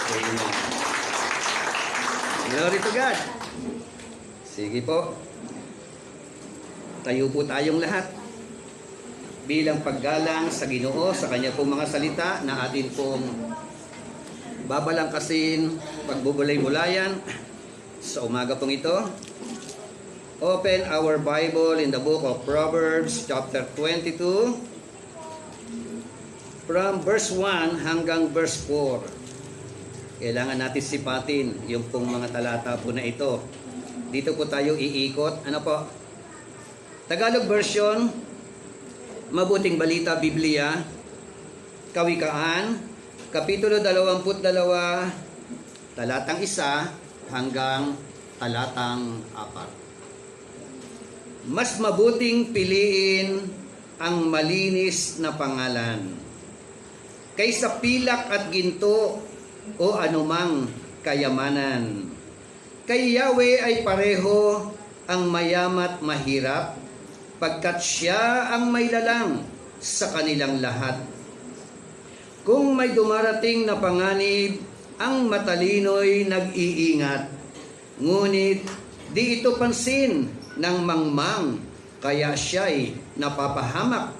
Amen. Glory to God. Sige po. Tayo po tayong lahat bilang paggalang sa Ginoo sa Kanya pong mga salita na atin pong babalangkasin, pagbubulay-bulayan sa umaga pong ito. Open our Bible in the book of Proverbs chapter 22 from verse 1 hanggang verse 4. Kailangan natin sipatin yung pong mga talata po na ito. Dito po tayo iikot. Ano po? Tagalog version, Mabuting Balita Biblia, Kawikaan, Kapitulo 22, talatang 1 hanggang talatang 4. Mas mabuting piliin ang malinis na pangalan kaysa pilak at ginto o anumang kayamanan. Kay Yahweh ay pareho ang mayamat mahirap, pagkat siya ang may lalang sa kanilang lahat. Kung may dumarating na panganib, ang matalino'y nag-iingat, ngunit di ito pansin ng mangmang, kaya siya'y napapahamak.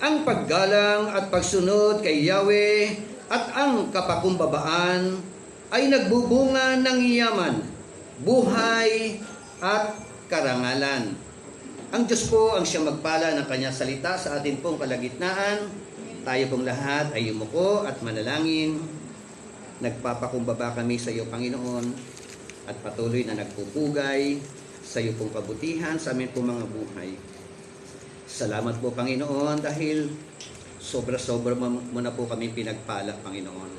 Ang paggalang at pagsunod kay Yahweh at ang kapakumbabaan ay nagbubunga ng yaman, buhay at karangalan. Ang Diyos po ang siyang magpala ng Kanyang salita sa atin pong kalagitnaan. Tayo pong lahat ay yumuko at manalangin. Nagpapakumbaba kami sa iyo, Panginoon, at patuloy na nagpupugay sa iyo pong kabutihan sa amin pong mga buhay. Salamat po, Panginoon, dahil sobra-sobra mo na po kami pinagpala, Panginoon.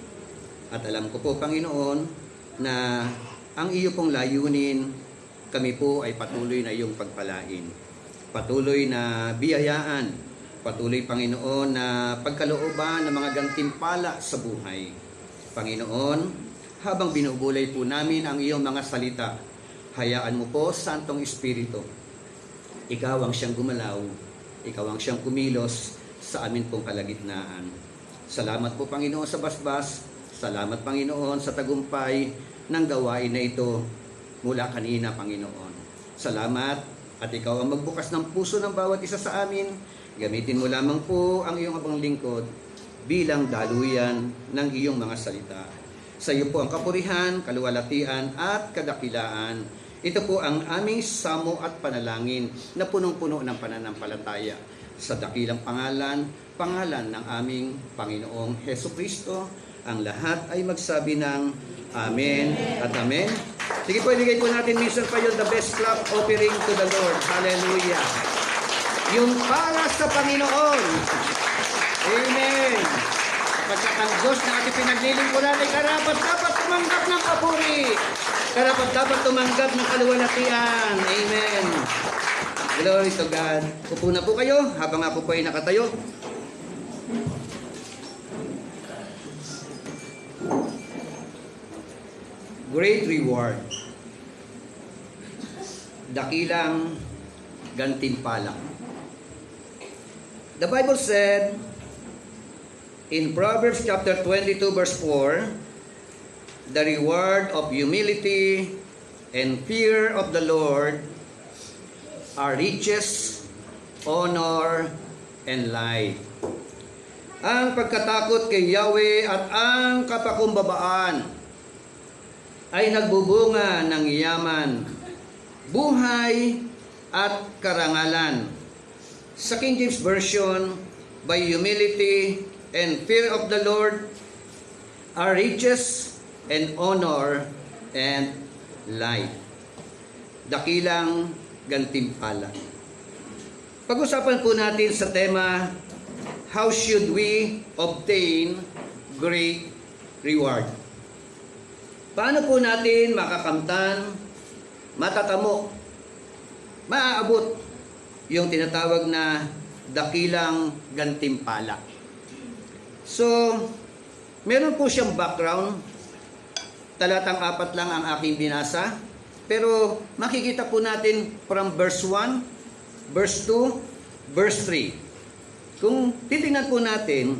At alam ko po, Panginoon, na ang iyo pong layunin, kami po ay patuloy na iyong pagpalain. Patuloy na biyayaan. Patuloy, Panginoon, na pagkalooban ng mga gantimpala sa buhay. Panginoon, habang binubulay po namin ang iyong mga salita, hayaan mo po, Santong Espiritu, ikaw ang siyang gumalaw, ikaw ang siyang kumilos sa amin pong kalagitnaan. Salamat po, Panginoon, sa basbas. Salamat, Panginoon, sa tagumpay ng gawain na ito mula kanina, Panginoon. Salamat at ikaw ang magbukas ng puso ng bawat isa sa amin. Gamitin mo lamang po ang iyong abang lingkod bilang daluyan ng iyong mga salita. Sa iyo po ang kapurihan, kaluwalhatian at kadakilaan. Ito po ang aming samo at panalangin na punong-puno ng pananampalataya sa dakilang pangalan ng aming Panginoong Hesukristo. Ang lahat ay magsabi ng Amen at Amen. Sige po, ibigay po natin minsan pa yun, the best clap offering to the Lord. Hallelujah. Yung para sa Panginoon. Amen. Pagkat ang Diyos na ating pinaglilingkuran ay karapat-dapat tumanggap ng papuri. Karapat-dapat tumanggap ng kaluwalhatian. Amen. Glory to God. Upo na po kayo habang ako po ay nakatayo. Great reward. Dakilang gantimpala. The Bible said in Proverbs chapter 22 verse 4, the reward of humility and fear of the Lord are riches, honor, and life. Ang pagkatakot kay Yahweh at ang kapakumbabaan ay nagbubunga ng yaman, buhay, at karangalan. Sa King James Version, by humility and fear of the Lord are riches and honor and life. Dakilang gantimpala. Pag-usapan po natin sa tema, how should we obtain great reward? Paano po natin makakamtan, matatamo, maaabot yung tinatawag na dakilang gantimpala? So, meron po siyang background. Talatang 4 lang ang aking binasa. Pero makikita po natin from verse 1, verse 2, verse 3. Kung titingnan po natin,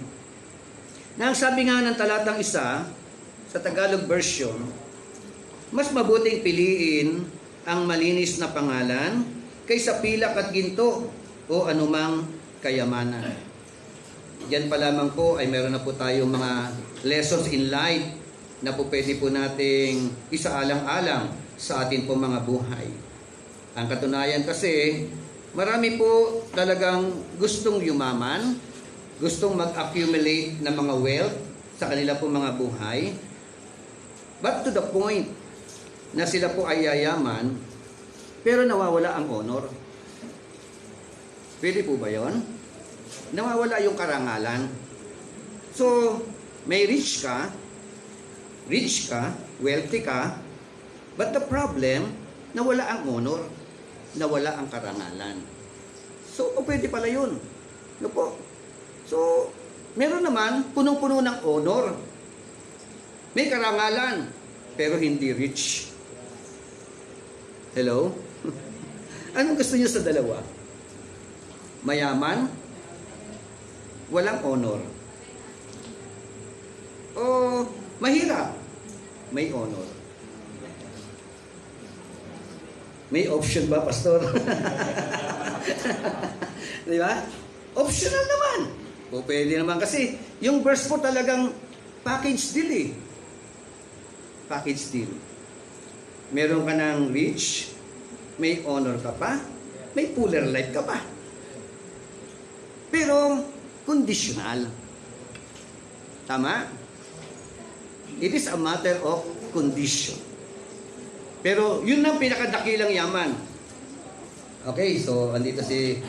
na ang sabi nga ng talatang 1, sa Tagalog version, mas mabuting piliin ang malinis na pangalan kaysa pilak at ginto o anumang kayamanan. Yan pa lamang po ay meron na po tayong mga lessons in life na po pwede po nating isaalang-alang sa atin po mga buhay. Ang katunayan kasi, marami po talagang gustong yumaman, gustong mag-accumulate ng mga wealth sa kanila po mga buhay. But to the point na sila po ay yayaman, pero nawawala ang honor. Pwede po ba yun? Nawawala yung karangalan. So, may rich ka, wealthy ka, but the problem, nawala ang honor, nawala ang karangalan. So, pwede pala yun. No po? So, meron naman, punong-puno ng honor. May karangalan, pero hindi rich. Hello? Anong gusto niyo sa dalawa? Mayaman, walang honor. O mahirap, may honor. May option ba, pastor? Di ba? Optional naman. O pwede naman kasi yung verse po talagang package deal eh. Package deal. Meron ka ng rich, may honor ka pa, may fuller life ka pa. Pero conditional. Tama? It is a matter of condition. Pero yun ang pinakadakilang yaman. Okay, so andito si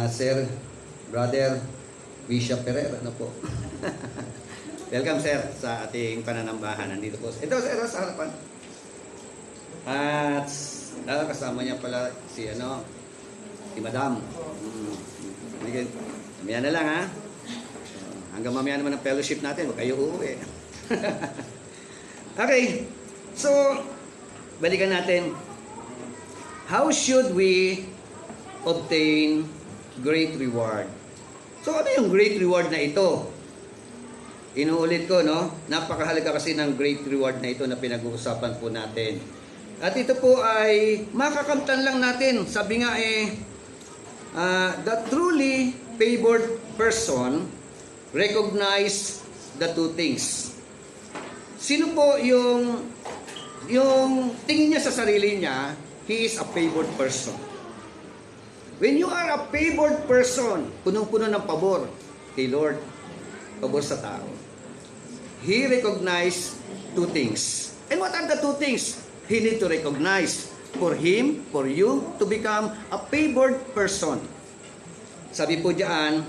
Sir Brother Bishop Pereira, ano po? Welcome sir sa ating pananambahan. Nandito po. Ito sir sa harapan. At kasama niya pala si si Madam. Mamaya na lang ha. Hanggang mamaya naman ang fellowship natin, huwag kayo uuwi. Okay. So, balikan natin. How should we obtain great reward? So, ano yung great reward na ito? Inuulit ko, no? Napakahalaga kasi ng great reward na ito na pinag-uusapan po natin. At ito po ay makakamtan lang natin. Sabi nga the truly favored person recognize the two things. Sino po yung tingin niya sa sarili niya, he is a favored person. When you are a favored person, punong-puno ng pabor kay Lord, pabor sa tao. He recognized two things. And what are the two things? He need to recognize for him, for you, to become a favored person. Sabi po diyan,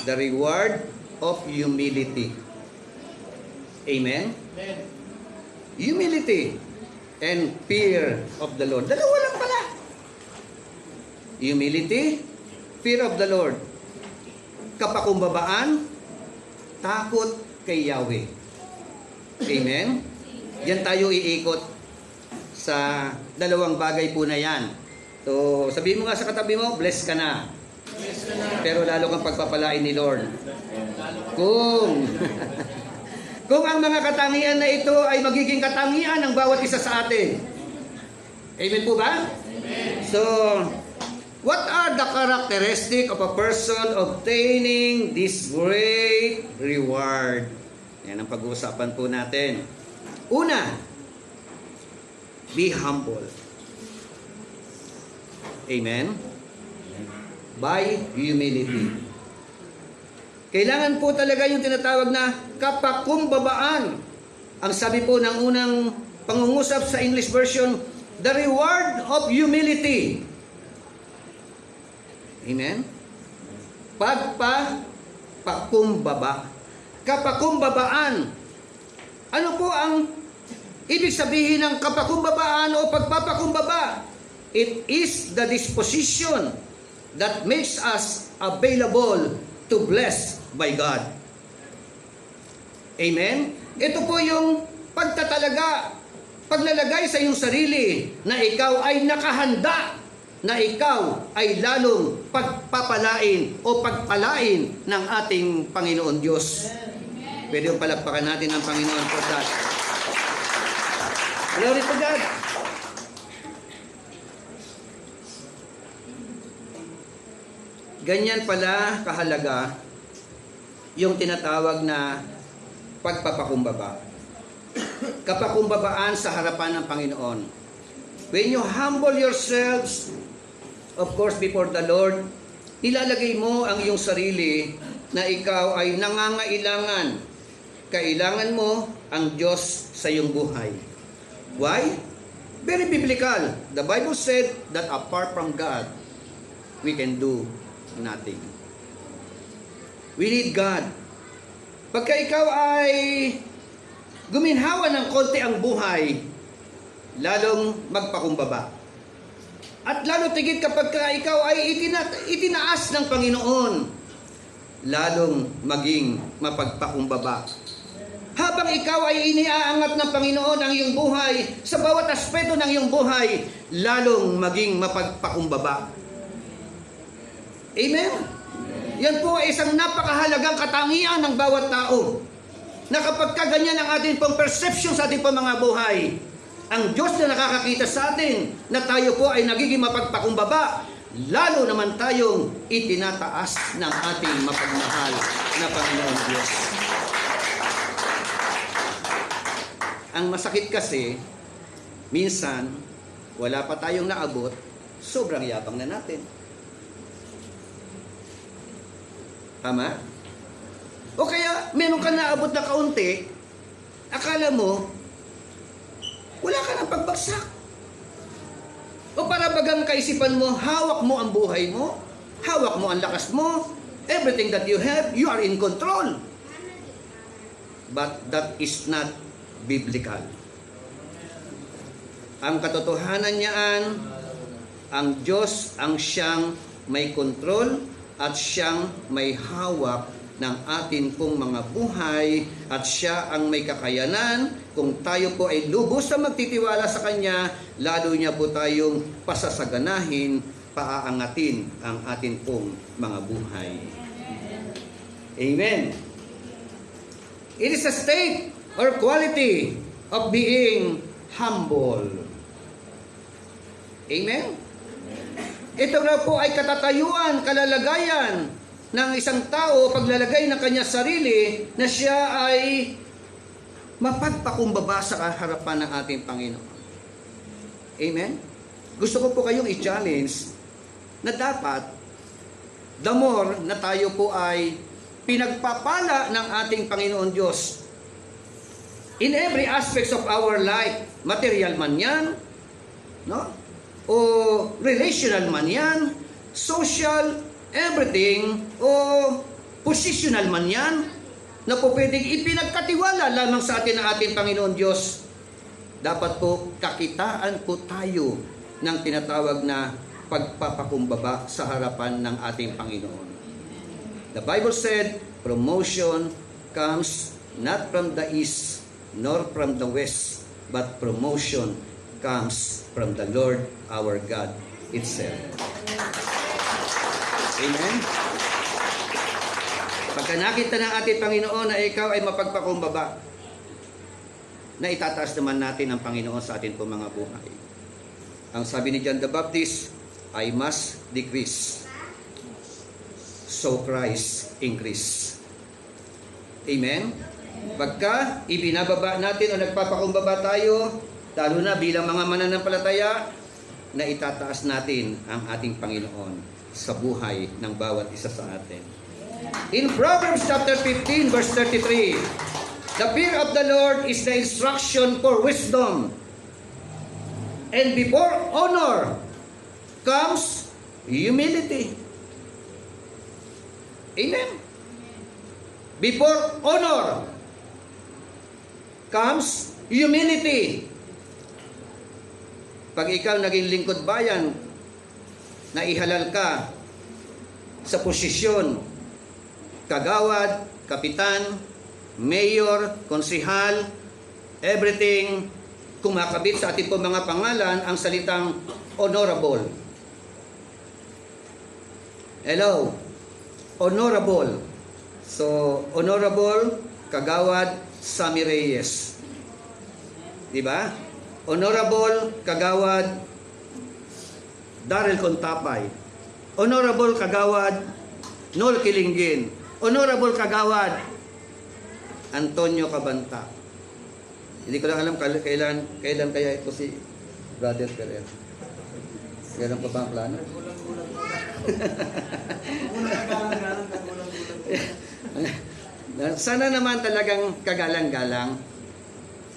the reward of humility. Amen? Amen. Humility and fear of the Lord. Dalawa lang pala. Humility, fear of the Lord. Kapakumbabaan, takot kay Yahweh. Amen? Yan tayo iikot sa dalawang bagay po na yan. So, sabihin mo nga sa katabi mo, bless ka na. Pero lalo kang pagpapalain ni Lord. Kung ang mga katangian na ito ay magiging katangian ng bawat isa sa atin. Amen po ba? Amen. So, what are the characteristics of a person obtaining this great reward? Yan ang pag-uusapan po natin. Una, be humble. Amen? By humility. Kailangan po talaga yung tinatawag na kapakumbabaan. Ang sabi po ng unang pangungusap sa English version, the reward of humility. Amen? Pakumbaba. Kapakumbabaan. Ano po ang ibig sabihin ng kapakumbabaan o pagpapakumbaba? It is the disposition that makes us available to bless by God. Amen? Ito po yung pagtatalaga, paglalagay sa iyong sarili na ikaw ay nakahanda, na ikaw ay lalong pagpapalain o pagpalain ng ating Panginoon Diyos. Pwede yung palakpakan natin ang Panginoon for that. Glory to God. Ganyan pala kahalaga yung tinatawag na pagpapakumbaba. Kapakumbabaan sa harapan ng Panginoon. When you humble yourselves, of course, before the Lord, nilalagay mo ang iyong sarili na ikaw ay nangangailangan. Kailangan mo ang Diyos sa iyong buhay. Why? Very biblical. The Bible said that apart from God, we can do nothing. We need God. Pagka ikaw ay guminhawa ng konti ang buhay, lalong magpakumbaba. At lalo tigit kapag ikaw ay itinaas ng Panginoon, lalong maging mapagpakumbaba. Habang ikaw ay iniaangat ng Panginoon ang iyong buhay, sa bawat aspeto ng iyong buhay, lalong maging mapagpakumbaba. Amen? Yan po ay isang napakahalagang katangian ng bawat tao. Na kapag kaganyan ang ating pong perception sa ating pong mga buhay, ang Diyos na nakakakita sa atin na tayo po ay nagiging mapagpakumbaba, lalo naman tayong itinataas ng ating mapagmahal na Panginoon Diyos. Ang masakit kasi, minsan, wala pa tayong naabot, sobrang yabang na natin. Tama? O kaya, meron ka naabot na kaunti, akala mo, wala ka ng pagbagsak. O para bagang kaisipan mo, hawak mo ang buhay mo, hawak mo ang lakas mo, everything that you have, you are in control. But that is not biblical. Ang katotohanan niyaan, ang Diyos ang siyang may control at siyang may hawak ng atin pong mga buhay at siya ang may kakayanan. Kung tayo po ay lubos na magtitiwala sa Kanya, lalo niya po tayong pasasaganahin, paaangatin ang atin pong mga buhay. Amen. It is a state or quality of being humble. Amen? Ito na po ay katatayuan, kalalagayan ng isang tao paglalagay ng kanya sarili na siya ay mapagpakumbaba sa harapan ng ating Panginoon. Amen? Gusto ko po kayong i-challenge na dapat the more na tayo po ay pinagpapala ng ating Panginoon Diyos in every aspects of our life, material man yan, no? O relational man yan, social, everything, o positional man yan, na po pwedeng ipinagkatiwala lamang sa atin ng ating Panginoon Diyos. Dapat po kakitaan po tayo ng tinatawag na pagpapakumbaba sa harapan ng ating Panginoon. The Bible said, promotion comes not from the east, nor from the west, but promotion comes from the Lord our God itself. Amen? Pagka nakita ng ating Panginoon na ikaw ay mapagpakumbaba, na itataas naman natin ang Panginoon sa atin po mga buhay. Ang sabi ni John the Baptist, I must decrease, so Christ increase. Amen? Pagka ibinababa natin o nagpapakumbaba tayo, lalo na bilang mga mananampalataya, na itataas natin ang ating Panginoon sa buhay ng bawat isa sa atin. In Proverbs chapter 15 verse 33, the fear of the Lord is the instruction for wisdom, and before honor comes humility. Amen? Before honor comes humility. Pag ikaw naging lingkod bayan, na ihalal ka sa posisyon, kagawad, kapitan, mayor, konsihal, everything, kumakabit sa ating po mga pangalan ang salitang honorable. Hello? Honorable. So, honorable Kagawad Sammy Reyes. Diba? Honorable Kagawad Darrell Contapay. Honorable Kagawad Noel Kilingin. Honorable Kagawad Antonio Cabanta. Hindi ko lang alam kailan kaya ito si Brother Ferrer. Kailan pa ba ang plano? Sana naman talagang kagalang-galang.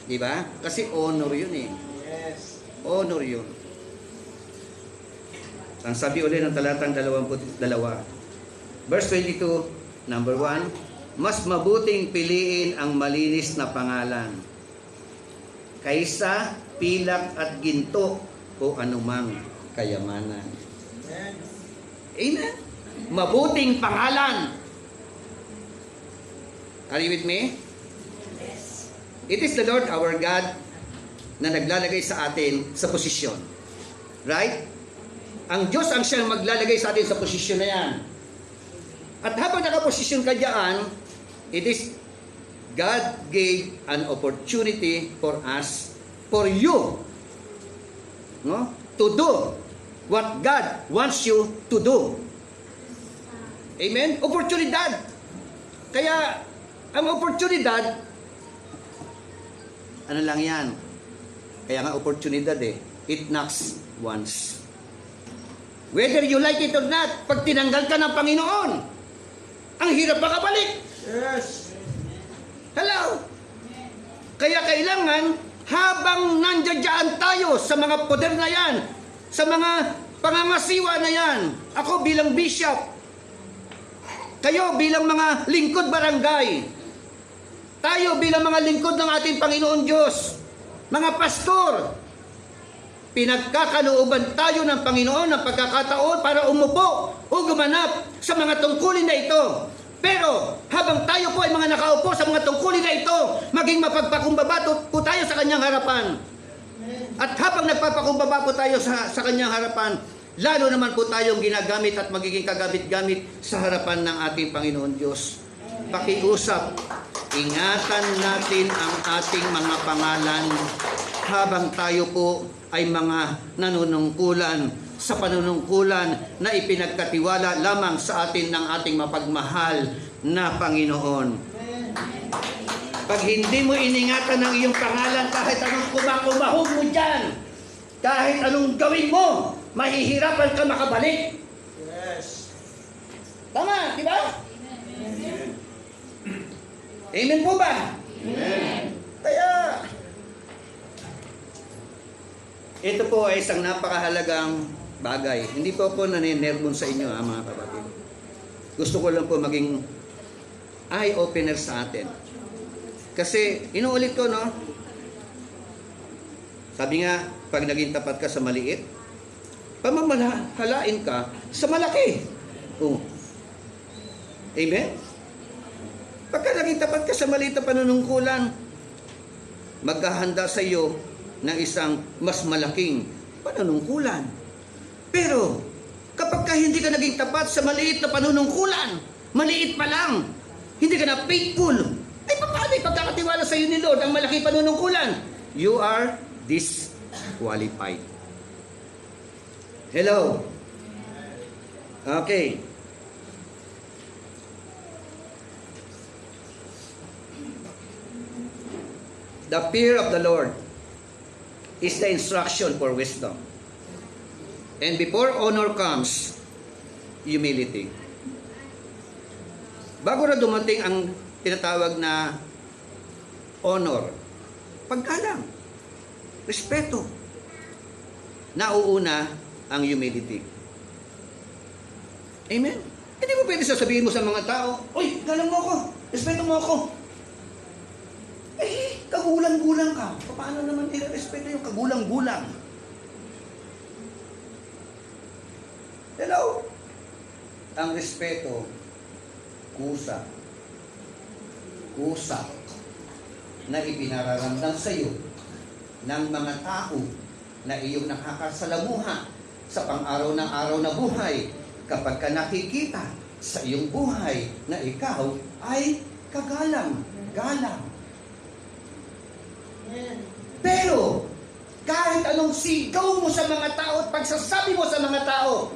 Diba? Kasi honor yun eh. Yes. Honor yun. Ang sabi ulit ng talatang 22, verse 22, number 1, mas mabuting piliin ang malinis na pangalan kaysa pilak at ginto o anumang kayamanan. Amen. Amen? Mabuting pangalan. Are you with me? Yes. It is the Lord our God na naglalagay sa atin sa posisyon. Right? Ang Diyos ang siyang maglalagay sa atin sa posisyon na yan. At habang nakaposisyon ka dyan, it is God gave an opportunity for us, for you, no, to do what God wants you to do. Amen? Oportunidad. Kaya, ang oportunidad, ano lang yan? Kaya nga oportunidad eh. It knocks once. Whether you like it or not, pag tinanggal ka ng Panginoon, ang hirap makabalik. Yes. Hello? Kaya kailangan, habang nandiyan tayo sa mga poder na yan, sa mga pangangasiwa na yan, ako bilang bishop, kayo bilang mga lingkod barangay, tayo bilang mga lingkod ng ating Panginoon Diyos, mga pastor, pinagkakalooban tayo ng Panginoon ng pagkakataon para umupo o gumanap sa mga tungkulin na ito. Pero habang tayo po ay mga nakaupo sa mga tungkulin na ito, maging mapagpakumbaba po tayo sa kanyang harapan. At habang nagpapakumbaba po tayo sa kanyang harapan, lalo naman po tayong ginagamit at magiging kagamit-gamit sa harapan ng ating Panginoon Diyos. Pakiusap, ingatan natin ang ating mga pangalan habang tayo po ay mga nanunungkulan sa panunungkulan na ipinagkatiwala lamang sa atin ng ating mapagmahal na Panginoon. Pag hindi mo iningatan ang iyong pangalan, kahit anong kumakumahog mo dyan, kahit anong gawin mo, mahihirapan ka makabalik. Yes. Tama, di ba? Amen. Amen po ba? Amen. Kaya, ito po ay isang napakahalagang bagay. Hindi po ako naninerbon sa inyo, mga kapatid. Gusto ko lang po maging eye-opener sa atin. Kasi, inuulit ko, no? Sabi nga, pag naging tapat ka sa maliit, pamamahalain ka sa malaki. Oh. Amen? Pagka naging tapat ka sa maliit na panunungkulan, maghahanda sa iyo ng isang mas malaking panunungkulan. Pero, kapag ka hindi ka naging tapat sa maliit na panunungkulan, maliit pa lang, hindi ka na faithful, ay paano ipagkakatiwala sa iyo ni Lord ang malaking panunungkulan? You are disqualified. Hello? Okay. The fear of the Lord is the instruction for wisdom. And before honor comes, humility. Bago na dumating ang tinatawag na honor, paggalang, respeto, nauuna ang humility. Amen? Hindi mo pwede sasabihin mo sa mga tao, "Uy, galang mo ako, respeto mo ako." Eh, kagulang-gulang ka. Paano naman i-respeto yung kagulang-gulang? Hello? Ang respeto, kusa. Kusa na ipinararamdam sa iyo ng mga tao na iyong nakakasalamuha sa pang-araw ng araw na buhay kapag ka nakikita sa iyong buhay na ikaw ay kagalang. galang. Amen. Pero, kahit anong sigaw mo sa mga tao at pagsasabi mo sa mga tao,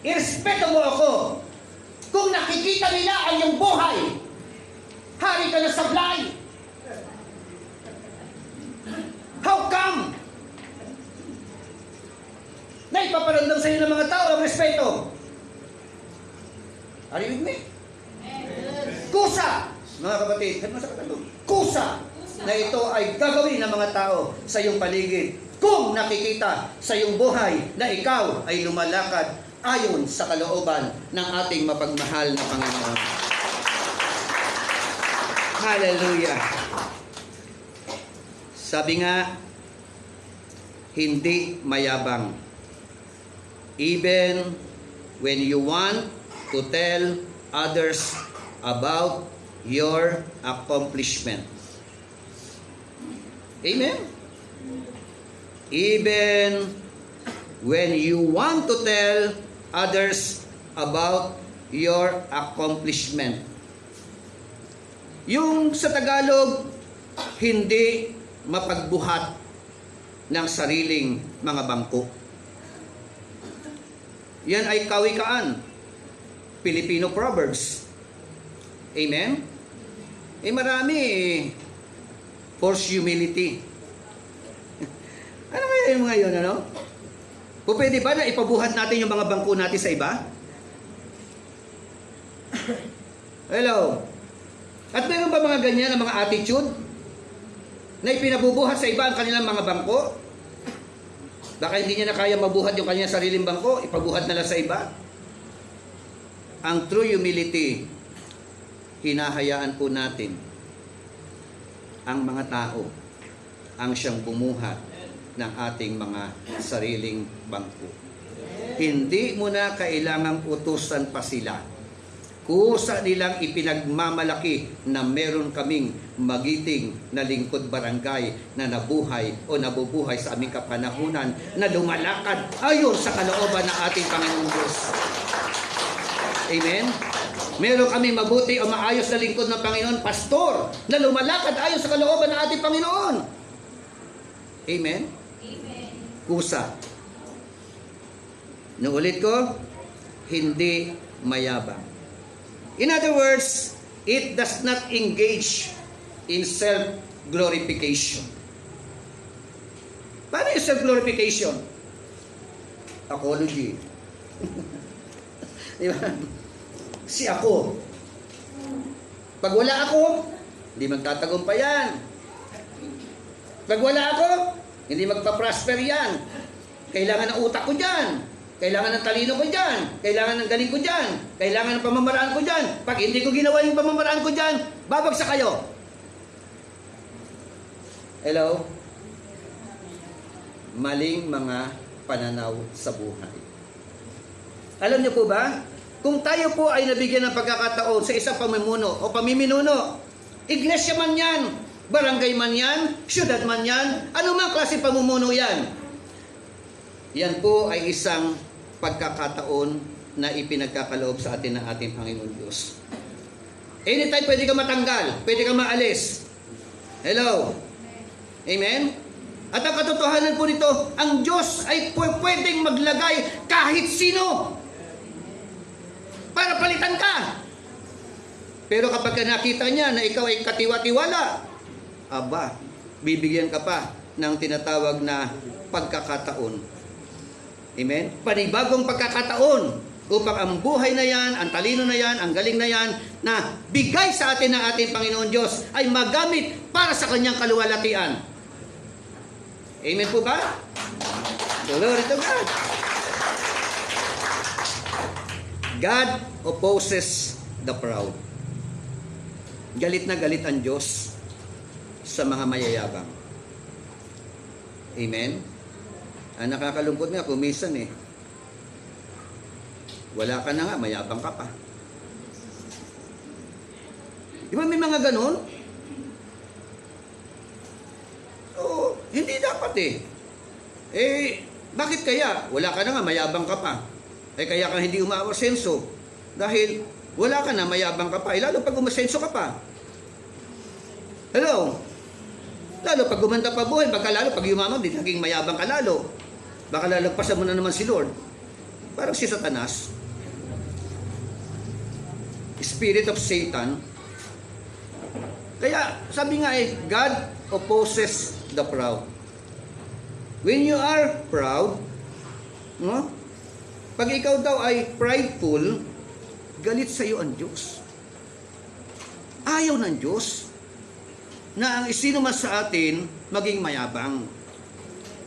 irespeto mo ako. Kung nakikita nila ang iyong buhay, hari ka na sablay. How come? Na ipaparamdam sa iyo ng mga tao ang respeto. Are you with me? Kusa, mga kapatid, kusa na ito ay gagawin ng mga tao sa iyong paligid kung nakikita sa iyong buhay na ikaw ay lumalakad ayon sa kalooban ng ating mapagmahal na Panginoon. Hallelujah! Sabi nga, hindi mayabang. Even when you want to tell others about your accomplishment. Amen? Even when you want to tell others about your accomplishment. Yung sa Tagalog, hindi mapagbuhat ng sariling mga bangko. Yan ay kawikaan. Filipino Proverbs. Amen? Marami force humility. Ano kaya yung mga yun, ano? O pwede ba na ipabuhat natin yung mga bangko natin sa iba? Hello? At meron ba mga ganyan na mga attitude? Na ipinabubuhat sa iba ang kanilang mga bangko? Baka hindi niya na kaya mabuhat yung kanyang sariling bangko, ipabuhat na lang sa iba? Ang true humility, hinahayaan po natin ang mga tao ang siyang bumuhat ng ating mga sariling bangko. Hindi mo na kailangang utusan pa sila. Kusa nilang ipinagmamalaki na meron kaming magiting na lingkod barangay na nabuhay o nabubuhay sa aming kapanahunan na lumalakad ayon sa kalooban ng ating Panginoong Diyos. Amen? Meron kami mabuti o maayos na lingkod ng Panginoon, pastor, na lumalakad ayon sa kalooban ng ating Panginoon. Amen? Amen. Kusa. Nuulit ko, hindi mayabang. In other words, it does not engage in self-glorification. Paano yung self-glorification? Apology. Diba? Si ako. Pag wala ako, hindi magtatagumpay yan. Pag wala ako, hindi magpa-prosper yan. Kailangan ng utak ko dyan. Kailangan ng talino ko dyan. Kailangan ng galing ko dyan. Kailangan ng pamamaraan ko dyan. Pag hindi ko ginawa yung pamamaraan ko dyan, babagsak kayo. Hello? Maling mga pananaw sa buhay. Alam niyo po ba? Kung tayo po ay nabigyan ng pagkakataon sa isang pamumuno o pamiminuno, iglesia man yan, barangay man yan, syudad man yan, anumang klase pamumuno yan. Yan po ay isang pagkakataon na ipinagkakaloob sa atin ng ating Panginoon Diyos. Anytime pwede ka matanggal, pwede ka maalis. Hello? Amen? At ang katotohanan po nito, ang Diyos ay pwedeng maglagay kahit sino para palitan ka. Pero kapag nakita niya na ikaw ay katiwa-tiwala, aba, bibigyan ka pa ng tinatawag na pagkakataon. Amen? Panibagong pagkakataon upang ang buhay na yan, ang talino na yan, ang galing na yan, na bigay sa atin ng ating Panginoon Diyos ay magamit para sa kanyang kaluwalhatian. Amen po ba? Glory to God. God opposes the proud. Galit na galit ang Diyos sa mga mayayabang. Amen? Ang nakakalungkot nga, kumisan wala ka na nga, mayabang ka pa. Di ba may mga ganon? Oo, hindi dapat bakit kaya? Wala ka na nga, mayabang ka pa. Kaya ka hindi umaasenso. Dahil wala ka na, mayabang ka pa. Lalo pag umasenso ka pa. Hello? Lalo pag gumanda pa buhay, baka lalo pag yumaman, di naging mayabang ka lalo. Baka lalagpasan mo na naman si Lord. Parang si Satanas. Spirit of Satan. Kaya sabi nga God opposes the proud. When you are proud, no? Pag ikaw daw ay prideful, galit sa iyo ang Diyos. Ayaw ng Diyos na ang sino man sa atin maging mayabang.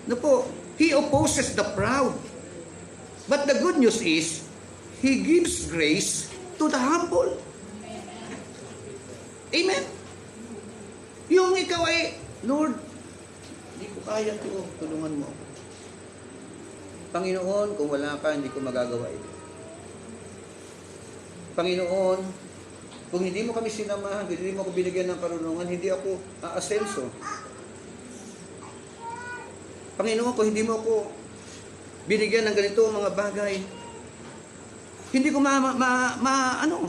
No po, He opposes the proud. But the good news is, He gives grace to the humble. Amen? Yung ikaw ay, Lord, hindi ko kaya ito, tulungan mo. Panginoon, kung wala ka, hindi ko magagawa ito. Panginoon, kung hindi mo kami sinamahan, hindi mo ako binigyan ng karunungan, hindi ako aasenso. Panginoon, kung hindi mo ako binigyan ng ganito mga bagay, hindi ko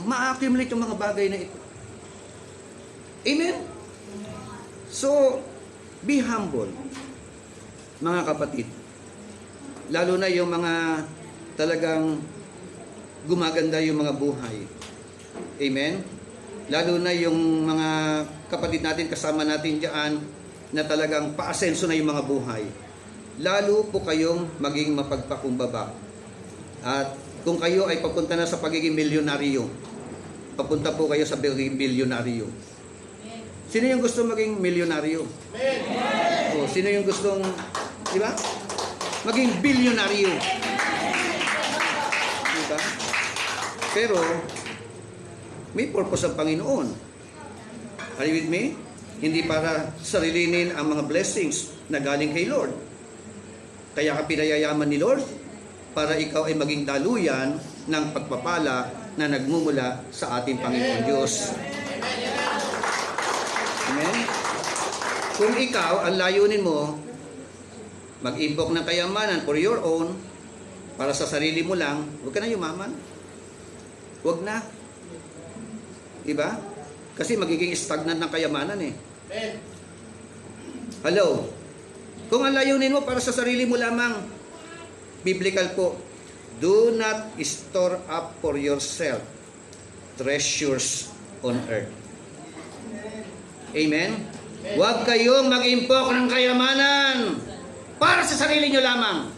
ma-accumulate yung mga bagay na ito. Amen? So, be humble, mga kapatid. Lalo na yung mga talagang gumaganda yung mga buhay. Amen? Lalo na yung mga kapatid natin, kasama natin diyan, na talagang paasenso na yung mga buhay. Lalo po kayong maging mapagpakumbaba. At kung kayo ay papunta na sa pagiging milyonaryo, papunta po kayo sa pagiging milyonaryo. Sino yung gusto maging milyonaryo? O, sino yung gustong, di ba? Maging bilyonaryo. Di ba? Pero, may purpose ang Panginoon. Are you with me? Hindi para sarilinin ang mga blessings na galing kay Lord. Kaya ka pinayayaman ni Lord para ikaw ay maging daluyan ng pagpapala na nagmumula sa ating Panginoon Diyos. Amen? Kung ikaw, ang layunin mo, mag-imbok ng kayamanan for your own, para sa sarili mo lang, huwag ka na yumaman. Huwag na. Diba? Kasi magiging stagnant ng kayamanan eh. Hello? Kung ang layunin mo para sa sarili mo lamang, biblical po, do not store up for yourself treasures on earth. Amen? Huwag kayong mag-impok ng kayamanan para sa sarili nyo lamang.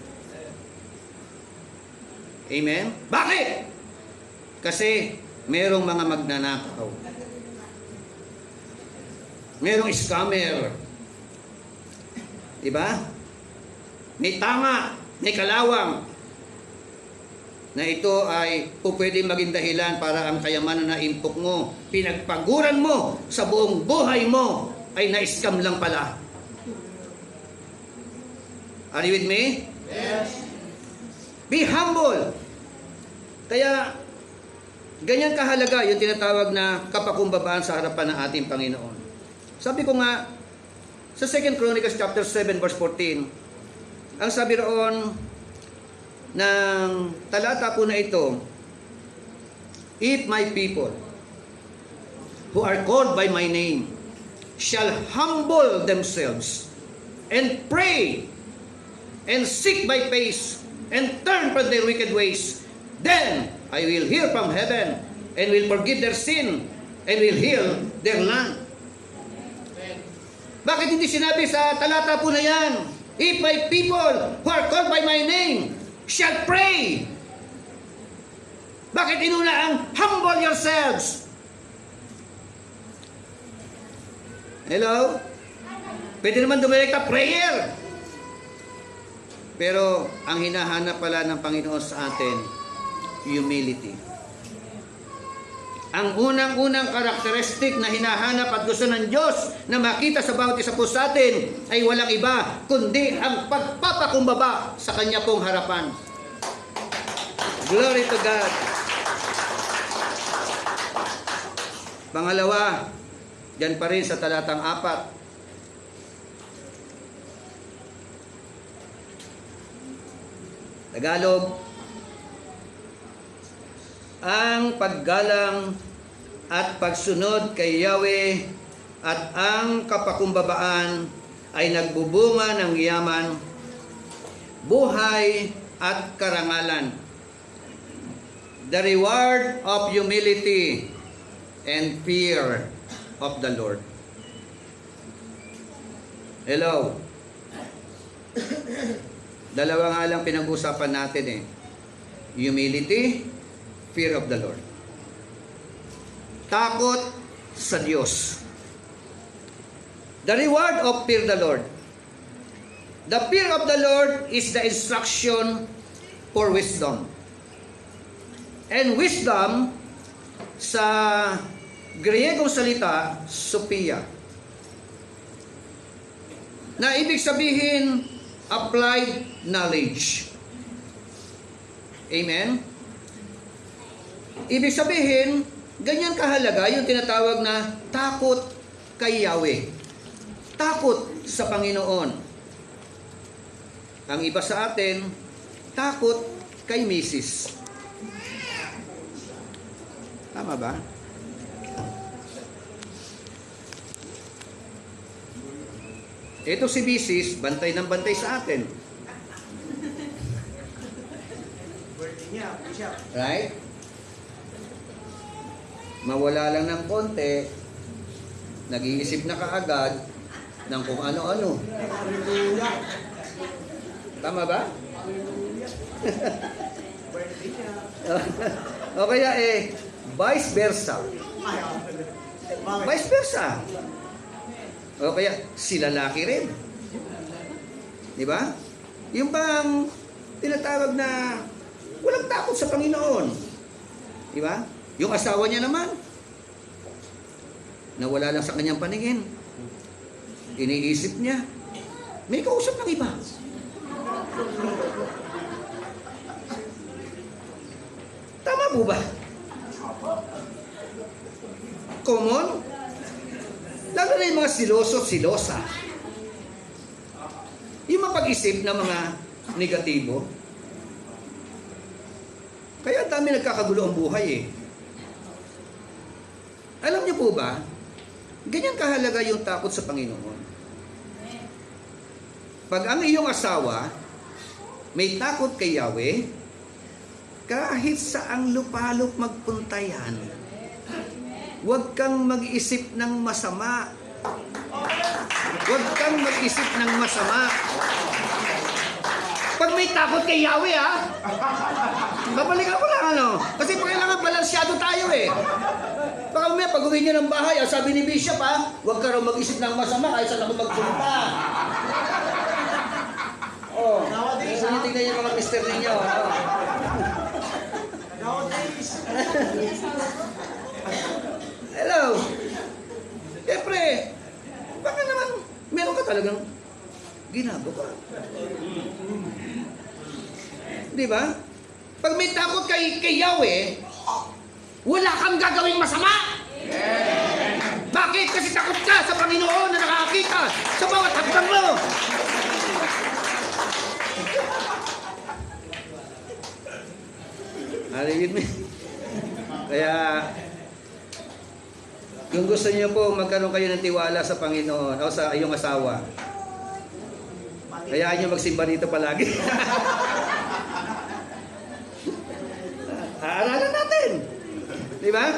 Amen? Bakit? Kasi merong mga magnanakaw. Merong scammer. Diba? May tama, may kalawang na ito ay pwedeng maging dahilan para ang kayamanan na impok mo, pinagpaguran mo sa buong buhay mo, ay na-scam lang pala. Are you with me? Yes. Be humble. Kaya, ganyan kahalaga yung tinatawag na kapakumbabaan sa harapan ng ating Panginoon. Sabi ko nga, sa 2 Chronicles chapter 7 verse 14, ang sabi roon ng talata po na ito, if my people who are called by my name shall humble themselves and pray and seek my face and turn from their wicked ways, then I will hear from heaven and will forgive their sin and will heal their land. Bakit hindi sinabi sa talata po na yan, if my people who are called by my name shall pray? Bakit inuna ang humble yourselves? Hello? Pwede naman dumirekta prayer. Pero ang hinahanap pala ng Panginoon sa atin, humility. Ang unang-unang karakteristik na hinahanap at gusto ng Diyos na makita sa bawat isa po sa atin ay walang iba, kundi ang pagpapakumbaba sa Kanya pong harapan. Glory to God. Pangalawa, dyan pa rin sa talatang 4. Tagalog, ang paggalang at pagsunod kay Yahweh at ang kapakumbabaan ay nagbubunga ng yaman, buhay at karangalan. The reward of humility and fear of the Lord. Hello. Dalawa nga lang pinag-usapan natin eh. Humility, fear of the Lord. Takot sa Diyos. The reward of fear the Lord. The fear of the Lord is the instruction for wisdom. And wisdom, sa Griegong salita, Sophia. Na ibig sabihin, applied knowledge. Amen? Ibig sabihin, ganyan kahalaga yung tinatawag na takot kay Yahweh. Takot sa Panginoon. Ang iba sa atin, takot kay Mrs. Tama ba? Ito si Mrs. bantay ng bantay sa atin. Birthday niya, Bishop. Right? Mawala lang ng konti, nag-iisip na kaagad ng kung ano-ano. Hallelujah. Tama ba? Birthday niya. O kaya vice versa. Ay, bakit? Vice versa. O kaya si lalaki rin. Di ba? Yung bang tinatawag na walang takot sa Panginoon. Di ba? Yung asawa niya naman, nawala lang sa kanyang paningin. Iniisip niya, may kausap ng iba. Tama po ba? Common? Lalo na yung mga siloso at silosa. Yung mapag-isip na mga negatibo. Kaya ang dami nagkakagulo ang buhay eh. Alam niyo po ba, ganyan kahalaga yung takot sa Panginoon. Pag ang iyong asawa may takot kay Yahweh, kahit saang lupalop magpunta yan, huwag kang mag-isip ng masama. Huwag kang mag-isip ng masama. Pag may takot kay Yahweh babalikan ko lang Kasi kailangan balansyado tayo eh. Baka may pag-uwi niya ng bahay, sabi ni Bishop huwag ka raw mag-isip ng masama kahit saan ako magpunta. Nowadays, Tingnan niyo mga mister ninyo. Nowadays. Hello. Siyempre, baka naman meron ka talagang ginagawa. Di ba? Pag may takot kay Yahweh, wala kang gagawing masama. Bakit? Kasi takot ka sa Panginoon na nakakita sa bawat hakbang mo. Hallelujah me. Kaya, kung gusto niyo po magkaroon kayo ng tiwala sa Panginoon o sa iyong asawa, hayaan niyo magsimba dito palagi. Aaralan natin. Di ba?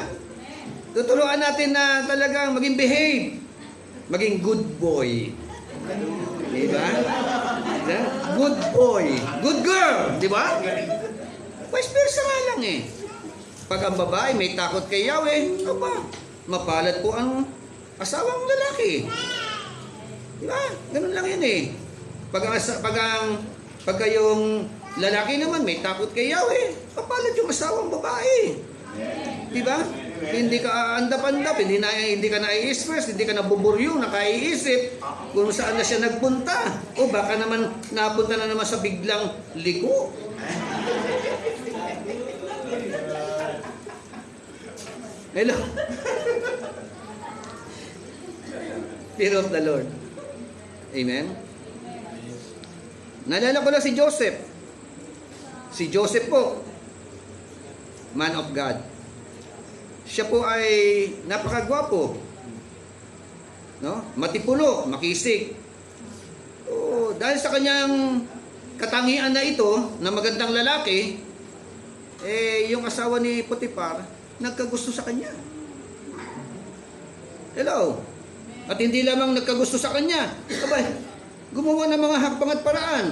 Tuturuan natin na talagang maging behave. Maging good boy. Di ba? Good boy. Good girl. Di ba? Vice versa nga lang eh. Pag ang babae may takot kay Yahweh, mapalad po ang asawang lalaki. Di ba? Ganun lang yun eh. Pag yung lalaki naman may takot kay Yahweh, mapalad yung asawang babae. Di ba? Hindi ka aandap-andap, hindi ka nai-stress, hindi ka nabuburyo, nakaiisip kung saan na siya nagpunta. O baka naman napunta na naman sa biglang liko. Hello? Fear of the Lord. Amen? Naalala ko lang si Joseph. Si Joseph po, man of God. Siya po ay napakagwapo. No? Matipulo, makisig. Dahil sa kanyang katangian na ito, na magandang lalaki, yung asawa ni Potiphar, nagkagusto sa kanya. Hello? At hindi lamang nagkagusto sa kanya, abay, gumawa ng mga hakbang at paraan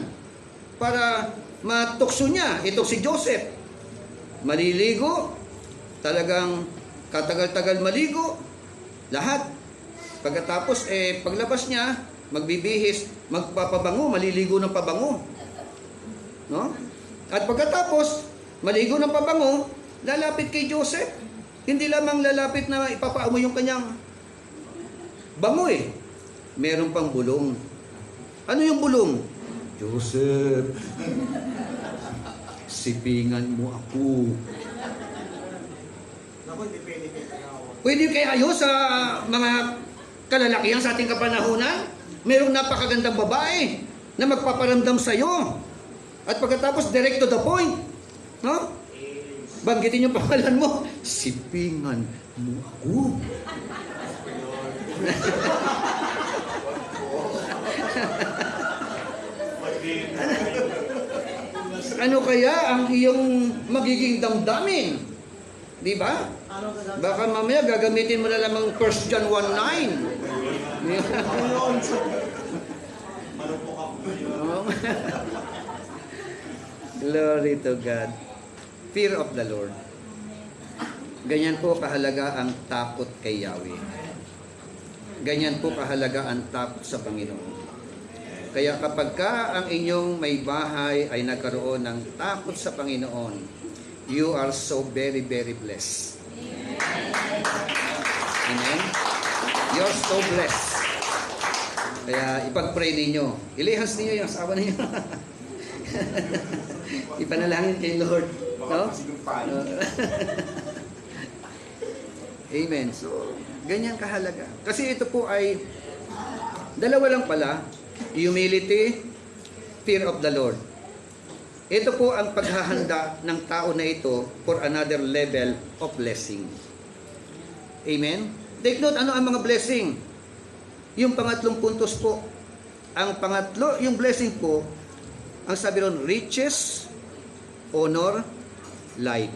para matukso niya. Ito si Joseph. Maliligo, talagang katagal-tagal maligo, lahat. Pagkatapos, paglabas niya, magbibihis, magpapabango, maliligo ng pabango. No? At pagkatapos, maligo ng pabango, lalapit kay Joseph. Hindi lamang lalapit na ipapaamoy yung kanyang bango meron pang bulong. Ano yung bulong? Joseph, sipingan mo ako. Naku, hindi pwede kayo. Pwede kayo sa mga kalalakihan sa ating kapanahunan? Merong napakagandang babae na magpaparamdam sa iyo. At pagkatapos, direct to the point. No? Banggitin yung pangalan mo, sipingan mo ako. Ano kaya ang iyong magiging damdamin? Di ba? Ano ka sabi? Baka mamaya gagamitin mo na lamang 1 John 1:9. Glory to God. Fear of the Lord. Ganyan po kahalaga ang takot kay Yahweh. Ganyan po kahalaga ang takot sa Panginoon. Kaya kapag ka ang inyong may bahay ay nagkaroon ng takot sa Panginoon, you are so very, very blessed. Amen? You're so blessed. Kaya ipag-pray ninyo. Ilihas ninyo yung asawa ninyo. Ipanalangin kay Lord. No? Amen. So, ganyan kahalaga. Kasi ito po ay dalawa lang pala. Humility, fear of the Lord. Ito po ang paghahanda ng tao na ito for another level of blessing. Amen? Take note, ano ang mga blessing? Yung pangatlong puntos po. Ang pangatlo, yung blessing po, ang sabi ron, riches, honor, life.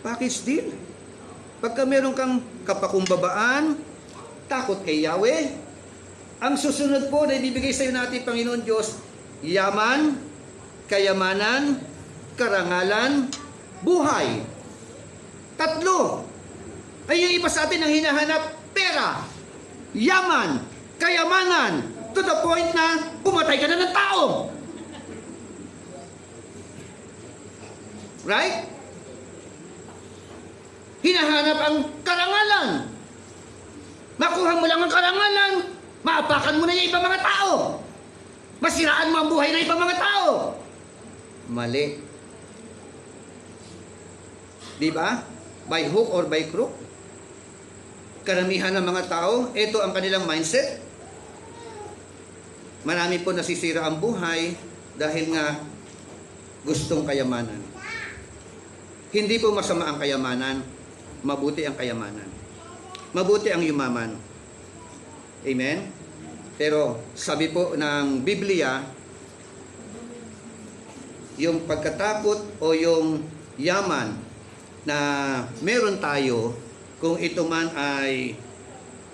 Package deal. Pagka meron kang kapakumbabaan, takot kay Yahweh, ang susunod po na ibibigay sa iyo natin, Panginoon Diyos, yaman, kayamanan, karangalan, buhay. Tatlo. Ay yung iba sa atin ang hinahanap, pera, yaman, kayamanan, to the point na pumatay ka na ng tao. Right? Hinahanap ang karangalan. Makuha mo lang ang karangalan, maapakan mo na yung ibang mga tao. Masiraan mo ang buhay ng ibang mga tao. Mali. Di ba? By hook or by crook. Karamihan ng mga tao, ito ang kanilang mindset. Marami po nasisira ang buhay dahil nga gustong kayamanan. Hindi po masama ang kayamanan, mabuti ang kayamanan. Mabuti ang yumaman. Amen? Pero sabi po ng Biblia, yung pagkatakot o yung yaman na meron tayo, kung ito man ay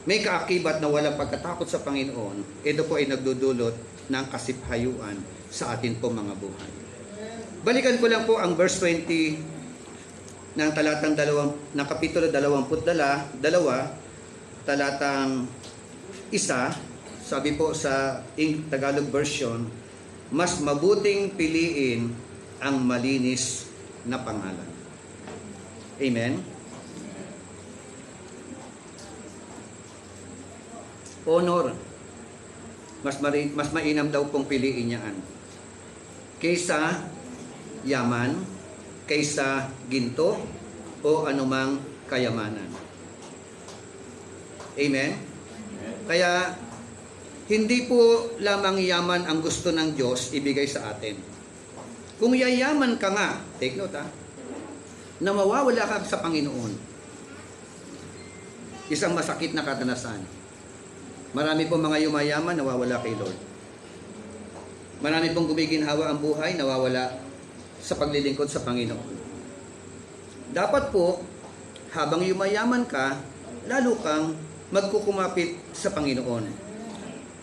may kaakibat na walang pagkatakot sa Panginoon, ito po ay nagdudulot ng kasiphayuan sa atin po mga buhay. Balikan ko lang po ang verse 20 ng talatang ng kapitulo 22, talatang 1, sabi po sa Tagalog version, mas mabuting piliin ang malinis na pangalan. Amen? Honor. Mas mainam daw pong piliin niyaan. Kaysa yaman, kaysa ginto, o anumang kayamanan. Amen? Kaya, hindi po lamang yaman ang gusto ng Diyos ibigay sa atin. Kung yayaman ka nga, take note na mawawala ka sa Panginoon. isang masakit na karanasan. Marami pong mga yumayaman nawawala kay Lord. Marami pong gumiginhawa ang buhay nawawala sa paglilingkod sa Panginoon. Dapat po, habang yumayaman ka, lalo kang magkukumapit sa Panginoon.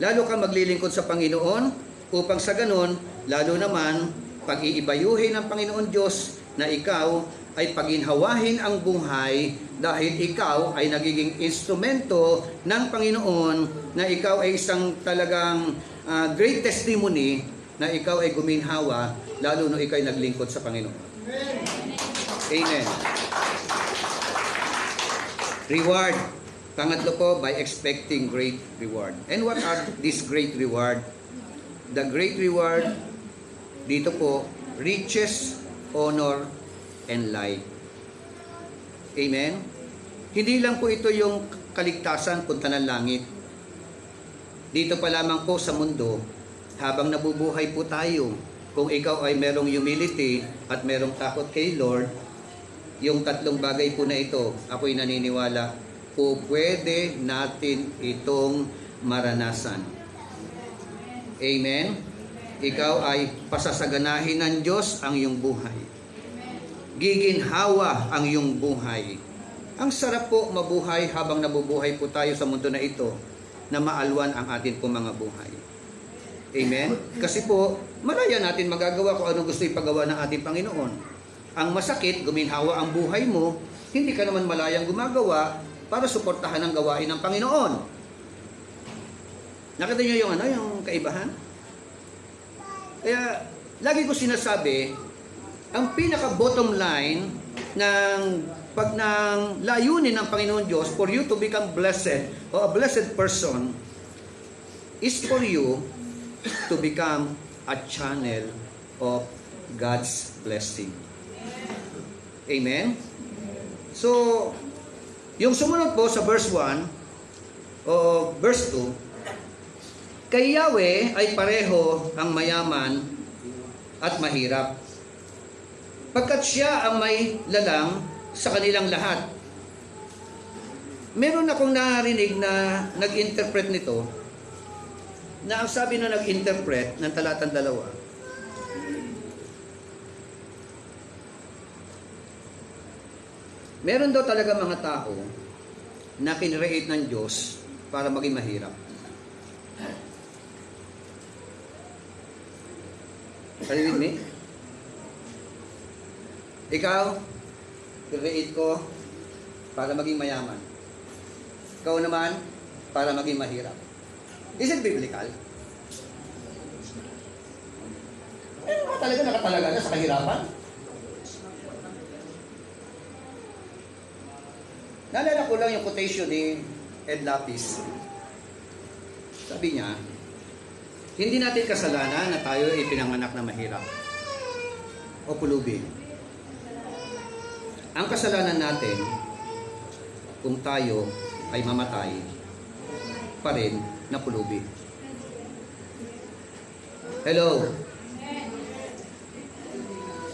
Lalo kang maglilingkod sa Panginoon upang sa ganon, lalo naman pag-iibayuhin ng Panginoon Diyos na ikaw ay paginhawahin ang buhay dahil ikaw ay nagiging instrumento ng Panginoon, na ikaw ay isang talagang great testimony na ikaw ay guminhawa lalo na ikaw ay naglingkod sa Panginoon. Amen. Reward. Pangatlo po, by expecting great reward. And what are these great reward? The great reward, dito po, riches, honor, and life. Amen? Hindi lang po ito yung kaligtasan punta ng langit. Dito pa lamang po sa mundo, habang nabubuhay po tayo, kung ikaw ay merong humility at merong takot kay Lord, yung tatlong bagay po na ito, ako'y naniniwala, po pwede natin itong maranasan. Amen? Ikaw ay pasasaganahin ng Diyos ang iyong buhay. Giginhawa ang iyong buhay. Ang sarap po mabuhay habang nabubuhay po tayo sa mundo na ito, na maalwan ang atin po mga buhay. Amen? Kasi po, malaya natin magagawa kung ano gusto ipagawa ng ating Panginoon. Ang masakit, guminhawa ang buhay mo, hindi ka naman malayang gumagawa para suportahan ang gawain ng Panginoon. Nakita niyo yung kaibahan? Kaya, lagi ko sinasabi, ang pinaka-bottom line ng layunin ng Panginoon Diyos for you to become blessed or a blessed person is for you to become a channel of God's blessing. Amen? So, yung sumunod po sa verse 1 o verse 2, kay Yahweh ay pareho ang mayaman at mahirap, pagkat siya ang may lalang sa kanilang lahat. Meron akong narinig na nag-interpret nito, na ang sabi na nag-interpret ng talatang 2, meron daw talaga mga tao na kinreate ng Diyos para maging mahirap. Are you with me? Ikaw, create ko para maging mayaman. Ikaw naman, para maging mahirap. Is it biblical? Talaga nakatalaga na sa kahirapan? Naalala ko lang yung quotation ni Ed Lapis. Sabi niya, hindi natin kasalanan na tayo ay pinanganak na mahirap o pulubi. Ang kasalanan natin, kung tayo ay mamatay pa rin na pulubi. Hello?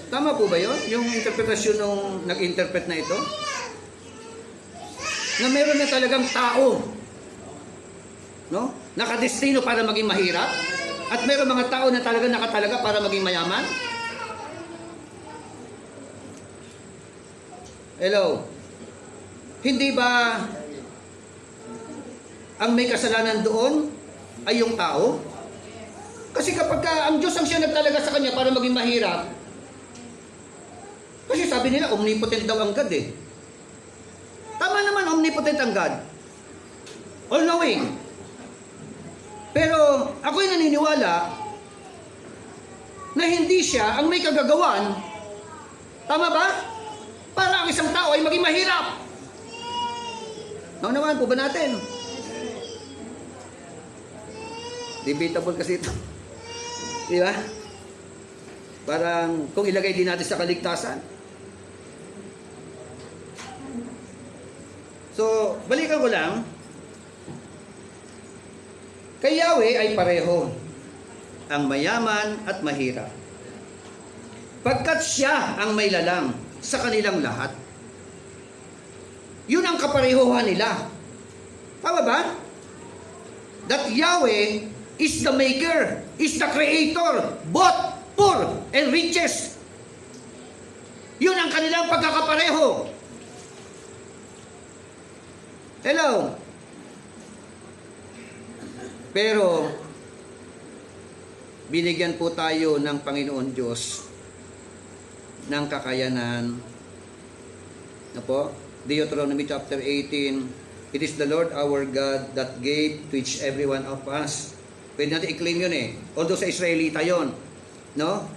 Tama po ba yun? Yung interpretasyon nung nag-interpret na ito? Na meron na talagang tao, no? Nakadestino para maging mahirap, at meron mga tao na talagang nakatalaga para maging mayaman. Hello? Hindi ba ang may kasalanan doon ay yung tao? Kasi kapag ang Diyos ang siya nagtalaga sa kanya para maging mahirap, kasi sabi nila, omnipotent daw ang God eh. Tama naman, omnipotent ang God. All-knowing. Pero ako'y naniniwala na hindi siya ang may kagagawan. Tama ba? Para ang isang tao ay maging mahirap. Naunawaan po ba natin? Debatable kasi ito. Di ba? Parang kung ilagay din natin sa kaligtasan. So, balikan ko lang. Kay Yahweh ay pareho ang mayaman at mahirap, pagkat siya ang may lalang sa kanilang lahat. Yun ang kaparehuhan nila. Tama ba? That Yahweh is the maker, is the creator, both poor and riches. Yun ang kanilang pagkakapareho. Hello? Pero, binigyan po tayo ng Panginoon Diyos ng kakayanan. Ano po? Deuteronomy chapter 18, it is the Lord our God that gave to each every one of us. Pwede natin i-claim yun eh. Although sa Israelita yun. No?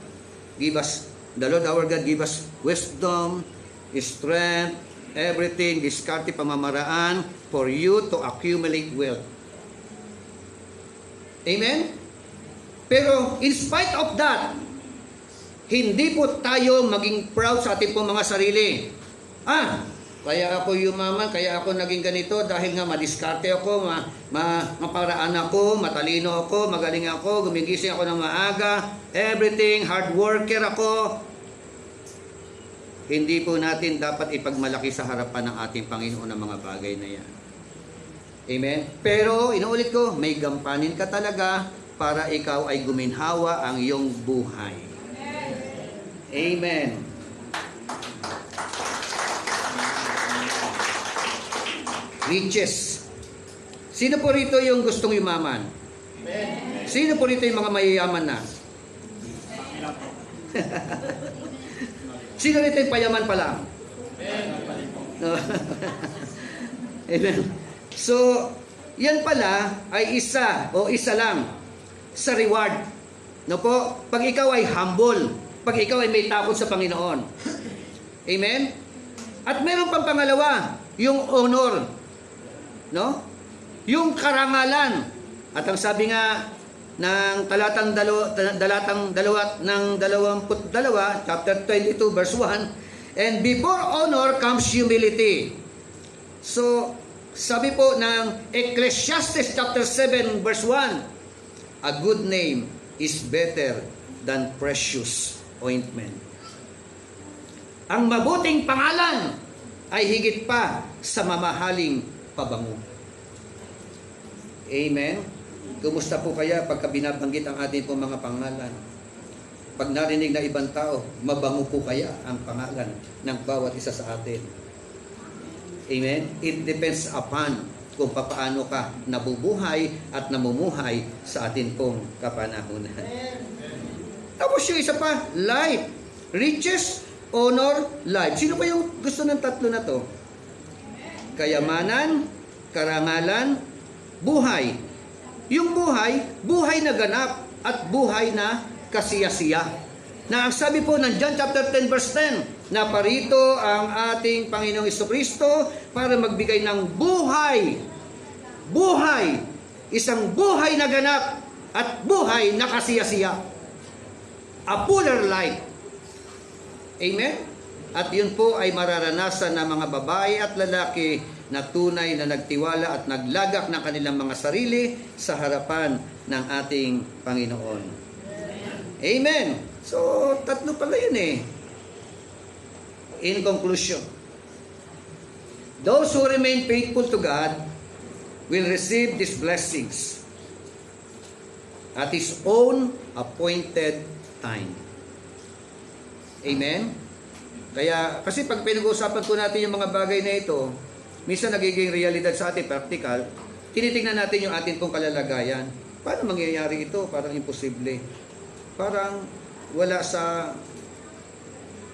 Give us, the Lord our God give us wisdom, strength, everything, diskarte pamamaraan for you to accumulate wealth. Amen? Pero in spite of that, hindi po tayo maging proud sa ating pong mga sarili. Kaya ako yumaman, kaya ako naging ganito dahil nga madiskarte ako, maparaan ako, matalino ako, magaling ako, gumigising ako ng maaga, everything, hard worker ako. Hindi po natin dapat ipagmalaki sa harapan ng ating Panginoon ang mga bagay na yan. Amen? Pero, inuulit ko, may gampanin ka talaga para ikaw ay guminhawa ang iyong buhay. Amen. Riches. Sino po rito yung gustong yumaman? Sino po rito yung mga mayayaman na? Sino rito yung payaman pa lang? Amen. So, yan pala ay isa lang sa reward. No po? Pag ikaw ay humble, pag ikaw ay may takot sa Panginoon. Amen? At meron pang pangalawa, yung honor. No? Yung karangalan. At ang sabi nga ng talatang 22, chapter 22, verse 1, and before honor comes humility. So, sabi po ng Ecclesiastes chapter 7, verse 1, a good name is better than precious ointment. Ang mabuting pangalan ay higit pa sa mamahaling pabango. Amen? Kumusta po kaya pagka binabanggit ang ating po mga pangalan? Pag narinig na ibang tao, mabango po kaya ang pangalan ng bawat isa sa atin? Amen? It depends upon kung paano ka nabubuhay at namumuhay sa atin pong kapanahunan. Tapos yung isa pa, life. Riches, honor, life. Sino pa yung gusto ng tatlo na to? Kayamanan, karangalan, buhay. Yung buhay na ganap at buhay na kasiyasiya. Na ang sabi po ng John chapter 10 verse 10, na parito ang ating Panginoong Jesucristo para magbigay ng buhay. Buhay. Isang buhay na ganap at buhay na kasiyasiya. A fuller life. Amen? At yun po ay mararanasan ng mga babae at lalaki na tunay na nagtiwala at naglagak ng kanilang mga sarili sa harapan ng ating Panginoon. Amen. So, tatlo pala yun eh. In conclusion, those who remain faithful to God will receive these blessings at His own appointed time. Amen? Kaya, kasi pag pinag-uusapan ko natin yung mga bagay na ito, minsan nagiging realidad sa atin, practical, tinitingnan natin yung atin pong kalalagayan. Paano mangyayari ito? Parang imposible. Parang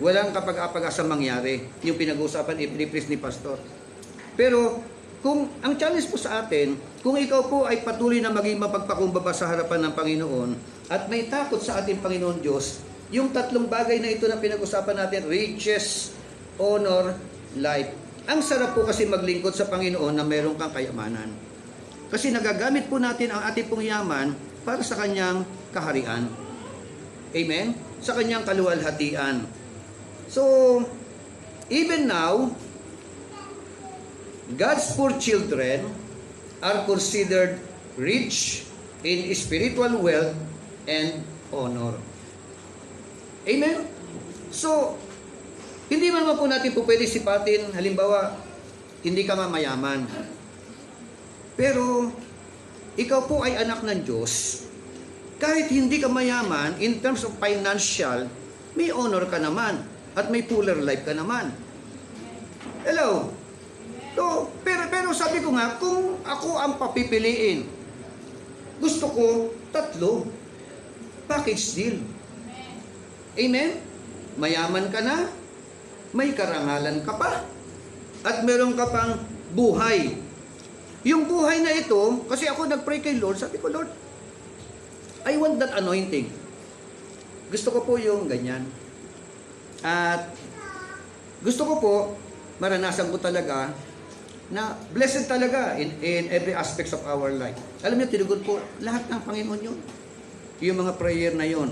walang kapag-apag-asa mangyari yung pinag-uusapan, ipinipris ni Pastor. Pero, kung ang challenge po sa atin, kung ikaw po ay patuloy na maging mapagpakumbaba sa harapan ng Panginoon at may takot sa ating Panginoon Diyos, yung tatlong bagay na ito na pinag-usapan natin, riches, honor, life. Ang sarap po kasi maglingkod sa Panginoon na meron kang kayamanan. Kasi nagagamit po natin ang ating pong yaman para sa kanyang kaharian. Amen? Sa kanyang kaluwalhatian. So, even now, God's poor children are considered rich in spiritual wealth and honor. Amen? So, hindi man po natin po pwede sipatin, halimbawa, hindi ka mayaman. Pero, ikaw po ay anak ng Diyos. Kahit hindi ka mayaman, in terms of financial, may honor ka naman. At may fuller life ka naman. Hello? So, pero sabi ko nga, kung ako ang papipiliin, gusto ko 3. Package deal. Amen? Mayaman ka na, may karangalan ka pa, at meron ka pang buhay. Yung buhay na ito, kasi ako nag-pray kay Lord, sabi ko, Lord, I want that anointing. Gusto ko po yung ganyan. At gusto ko po, maranasan ko talaga, na blessed talaga in every aspects of our life. Alam niyo, tinugon po lahat ng Panginoon yun. Yung mga prayer na yun.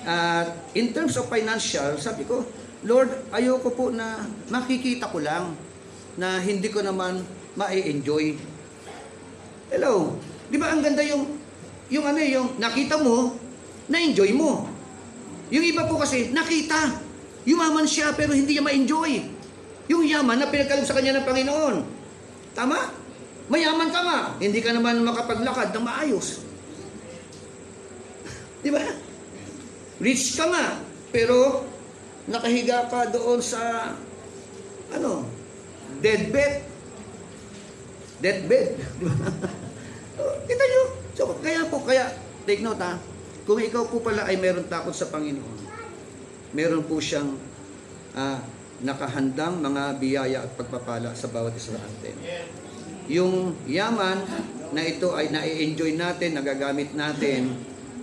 At in terms of financial, sabi ko, Lord, ayoko po na makikita ko lang na hindi ko naman ma-enjoy. Hello? Di ba ang ganda yung nakita mo, na-enjoy mo. Yung iba po kasi, nakita. Yumaman siya pero hindi niya ma-enjoy. Yung yaman na pinagkaloob sa kanya ng Panginoon. Tama? Mayaman ka nga, hindi ka naman makapaglakad ng maayos. Di ba? Rich ka nga, pero nakahiga ka doon sa deathbed. Deathbed. Di ba? Kita nyo? So, kaya, take note ha, kung ikaw po pala ay meron takot sa Panginoon, meron po siyang nakahandang mga biyaya at pagpapala sa bawat isa natin. Yung yaman na ito ay na-enjoy natin, nagagamit natin,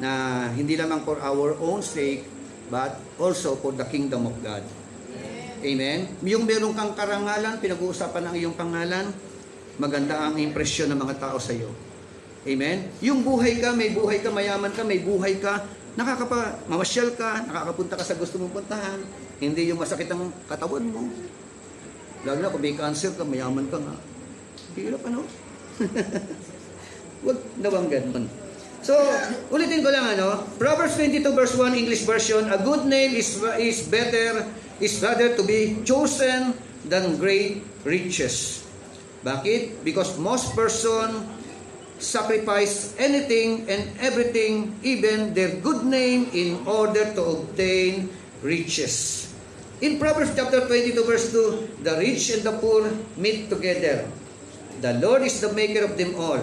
na hindi lamang for our own sake, but also for the kingdom of God. Amen? Yung meron kang karangalan, pinag-uusapan ang iyong pangalan, maganda ang impresyon ng mga tao sa iyo. Amen? Yung buhay ka, may buhay ka, mayaman ka, may buhay ka, mamasyal ka, nakakapunta ka sa gusto mong puntahan, hindi yung masakit ang katawan mo. Lalo na kung may cancer ka, mayaman ka nga. Hirap ano? Huwag nawang ganun. So, ulitin ko lang Proverbs 22 verse 1 English version, a good name is rather to be chosen than great riches. Bakit? Because most person sacrifice anything and everything, even their good name, in order to obtain riches. In Proverbs chapter 22 verse 2, the rich and the poor meet together. The Lord is the maker of them all.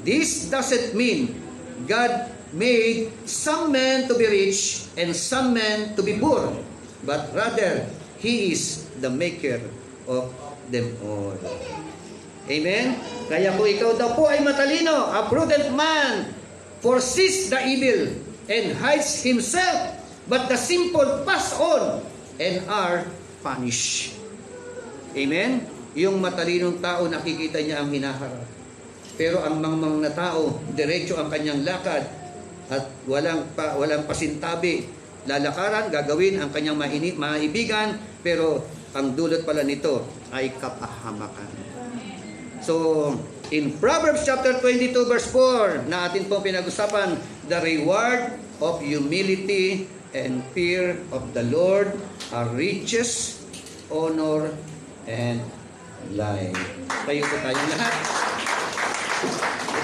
This doesn't mean God made some men to be rich and some men to be poor, but rather, He is the maker of them all. Amen? Kaya kung ikaw daw po ay matalino, a prudent man foresees the evil and hides himself, but the simple pass on and are punished. Amen? Yung matalinong tao, nakikita niya ang hinaharap. Pero ang mangmang na tao, diretso ang kanyang lakad at walang pasintabi. Lalakaran, gagawin ang kanyang maibigan, pero ang dulot pala nito ay kapahamakan. So, in Proverbs chapter 22 verse 4, na atin pong pinag-usapan, the reward of humility and fear of the Lord are riches, honor, and life. Tayo po tayong lahat.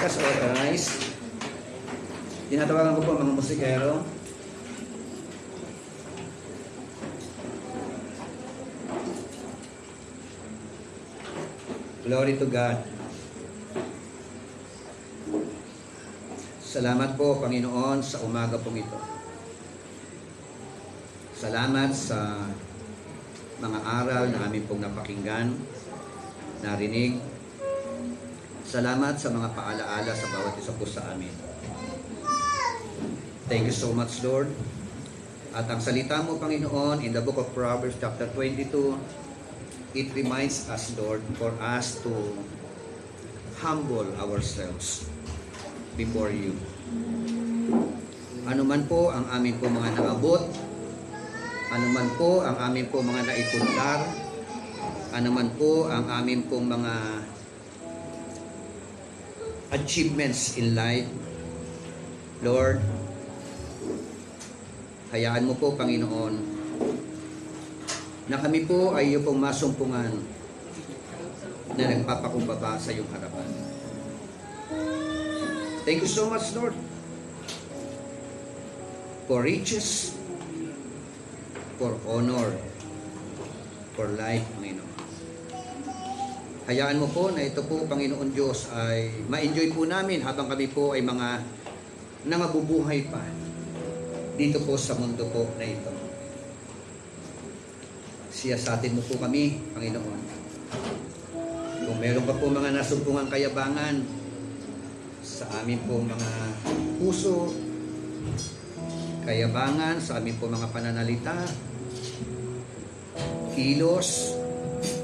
Let us all arise. Tinatawagan ko po mga musikero. Glory to God. Salamat po, Panginoon, sa umaga pong ito. Salamat sa mga aral na amin pong napakinggan, narinig. Salamat sa mga paalaala sa bawat isa po sa amin. Thank you so much, Lord. At ang salita mo, Panginoon, in the book of Proverbs chapter 22, it reminds us, Lord, for us to humble ourselves before you. Ano man po ang amin po mga naabot, ano man po ang amin po mga naipundar, ano man po ang amin po mga achievements in life, Lord, hayaan mo po, Panginoon, na kami po ay iyong pong masumpungan na nagpapakumbaba sa iyong harapan. Thank you so much, Lord, for riches, for honor, for life, Panginoon. Hayaan mo po na ito po, Panginoon Diyos, ay ma-enjoy po namin habang kami po ay mga nangabubuhay pa dito po sa mundo po na ito. Siyasatin mo po kami, Panginoon. Kung meron pa po mga nasumpungang kayabangan sa amin po mga puso, kayabangan sa amin po mga pananalita, kilos,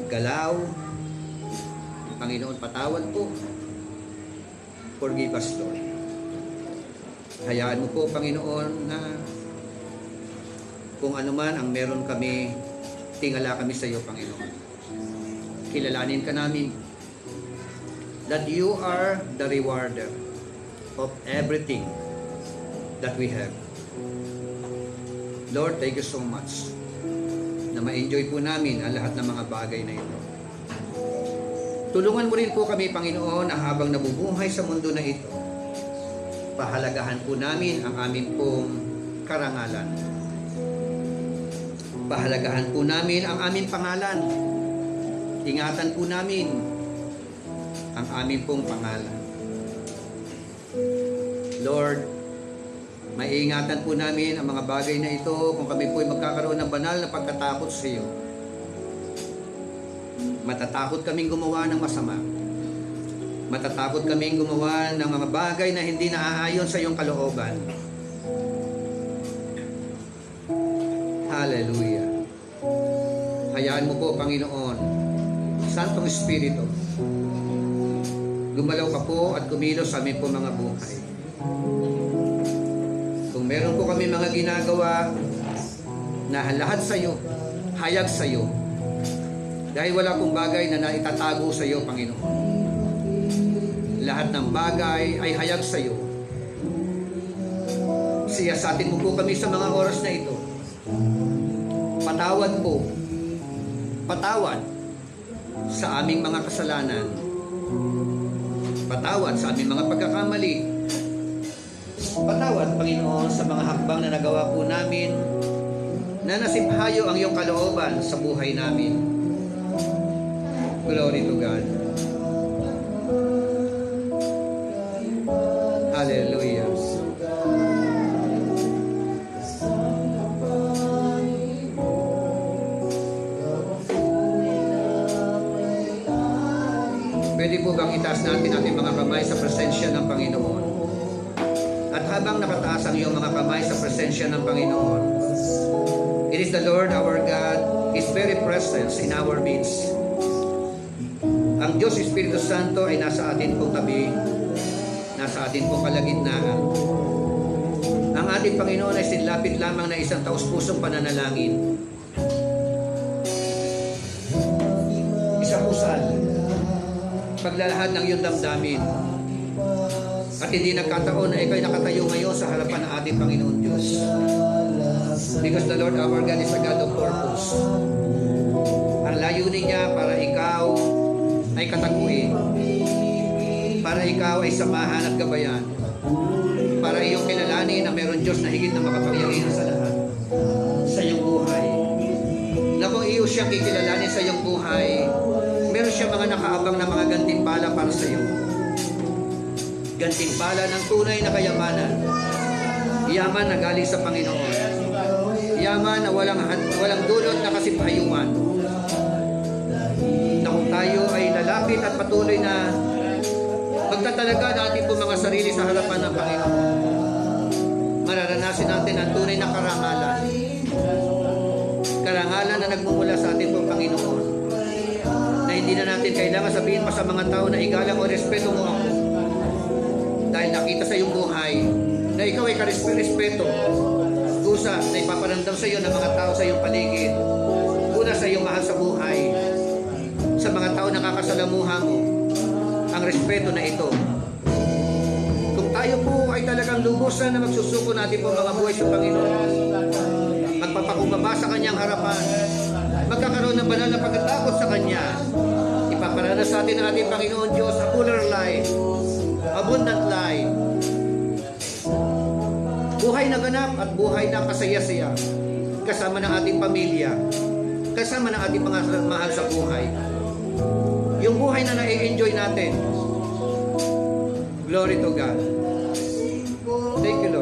galaw, Panginoon, patawad po. Forgive us, Lord. Hayaan mo po, Panginoon, na kung ano man ang meron kami, tingala kami sa iyo, Panginoon. Kilalanin ka namin that you are the rewarder of everything that we have. Lord, thank you so much na ma-enjoy po namin ang lahat ng mga bagay na ito. Tulungan mo rin po kami, Panginoon, na habang nabubuhay sa mundo na ito, pahalagahan po namin ang aming pong karangalan. Pahalagahan po namin ang aming pangalan. Ingatan po namin ang aming pong pangalan. Lord, maiingatan po namin ang mga bagay na ito kung kami po ay magkakaroon ng banal na pagkatakot sa iyo. Matatakot kaming gumawa ng masama. Matatakot kaming gumawa ng mga bagay na hindi naaayon sa iyong kalooban. Hallelujah. Hayaan mo po, Panginoon, Santong Espiritu, gumalaw ka po at kumilos sa aming po mga buhay. Kung meron po kami mga ginagawa na lahat sa iyo, hayag sa iyo, dahil wala pong bagay na naitatago sa iyo, Panginoon. Lahat ng bagay ay hayag sa iyo. Siyasatin mo po kami sa mga oras na ito. Patawad po. Patawad sa aming mga kasalanan. Patawad sa aming mga pagkakamali. Patawad, Panginoon, sa mga hakbang na nagawa po namin na nasiphayo ang iyong kalooban sa buhay namin. Glory to God. Hallelujah. Pwede po bang itaas natin ating mga kamay sa presensya ng Panginoon? At habang nakataas ang iyong mga kamay sa presensya ng Panginoon, it is the Lord our God, His very presence in our midst. Ang Diyos Espiritu Santo ay nasa atin pong tabi, nasa atin pong kalagitnaan. Ang ating Panginoon ay sinlapit lamang na isang taus-pusong pananalangin. Isang usal, paglalahad ng iyong damdamin. At hindi nagkataon na ikaw'y nakatayo ngayon sa harapan ng ating Panginoon Diyos. Because the Lord our God is a God of purpose. Ang layunin niya para ikaw ay kataguin, para ikaw ay samahan at gabayan, para iyong kilalanin na mayroon Diyos na higit na makapangyarihan sa lahat sa iyong buhay. Na kung iyo siyang kikilalanin sa iyong buhay, meron siya mga nakaabang na mga gantimpala para sa iyo. Gantimpala ng tunay na kayamanan. Yaman na galing sa Panginoon. Yaman na walang dulot na kasipayungan. Na kung tayo ay lalapit at patuloy na magtatalaga natin po mga sarili sa harapan ng Panginoon, mararanasin natin ang tunay na karangalan. Karangalan na nagmumula sa ating po Panginoon. Na hindi na natin kailangan sabihin pa sa mga tao na igalang o respeto mo ako. Dahil nakita sa iyong buhay na ikaw ay karespeto. Kusa na ipaparamdam sa iyo ng mga tao sa iyong paligid. Una sa iyong mahal sa buhay. Sa mga tao na kakasalamuha mo, ang respeto na ito. Kung tayo po ay talagang lubusan na magsusuko natin po mga buhay sa Panginoon, magpapakumbaba sa Kanyang harapan, magkakaroon ng banal na pagkatakot sa Kanya, ipaparanas sa atin ng ating Panginoon Diyos a fuller life, a abundant life. Buhay na ganap at buhay na kasaya-saya. Kasama ng ating pamilya. Kasama ng ating mga mahal sa buhay. Yung buhay na na-enjoy natin. Glory to God. Thank you, Lord.